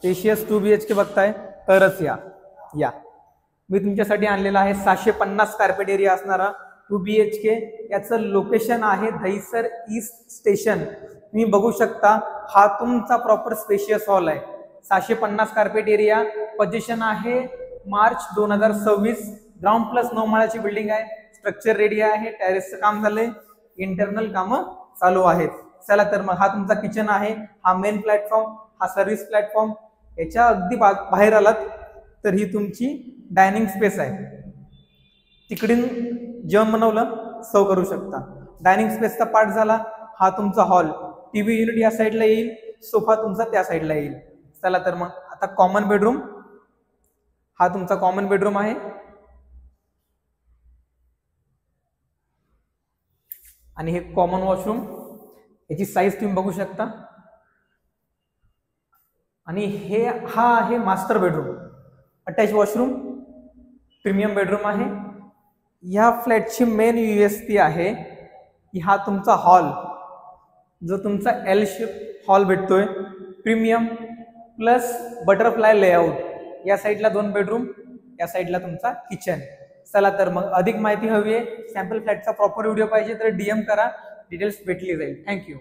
Spacious 2 BHK बघताय तरच या मी तुमच्यासाठी आणलेला आहे 750 कार्पेट एरिया असणारा 2 BHK. याचं लोकेशन आहे दहिसर ईस्ट स्टेशन. तुम्ही बघू शकता हा तुमचा प्रॉपर स्पेशियस हॉल आहे. 750 कार्पेट एरिया. पोझिशन आहे मार्च 2026. ग्राउंड प्लस 9 माळ्याची बिल्डिंग आहे. स्ट्रक्चर रेडी आहे. टेरेसचं काम झालंय. इंटरनल कामं चालू आहेत. चला तर मग हा तुमचा किचन आहे. हा मेन प्लॅटफॉर्म, हा सर्व्हिस प्लॅटफॉर्म. याच्या अगदी बाहेर आलात तर ही तुमची डायनिंग स्पेस आहे. तिकडून जेवण बनवलं सर्व करू शकता. डायनिंग स्पेसचा पार्ट झाला. हा तुमचा हॉल. टीव्ही युनिट या साईडला येईल. सोफा तुमचा त्या साईडला येईल. चला तर मग आता कॉमन बेडरूम. हा तुमचा कॉमन बेडरूम आहे. आणि हे कॉमन वॉशरूम. याची साईज तुम्ही बघू शकता. आणि हा आहे master bedroom. Attach washroom. Premium bedroom आहे. ह्या फ्लॅटची मेन USP आहे की हा तुमचा हॉल जो तुमचा L शेप हॉल भेटतोय. Premium plus butterfly layout. या साईडला 2 बेडरूम, या साईडला तुमचा किचन. चला तर मग अधिक माहिती हवी आहे, सॅम्पल फ्लॅटचा प्रॉपर व्हिडिओ पाहिजे तर DM करा. डिटेल्स भेटली जाईल. थँक्यू.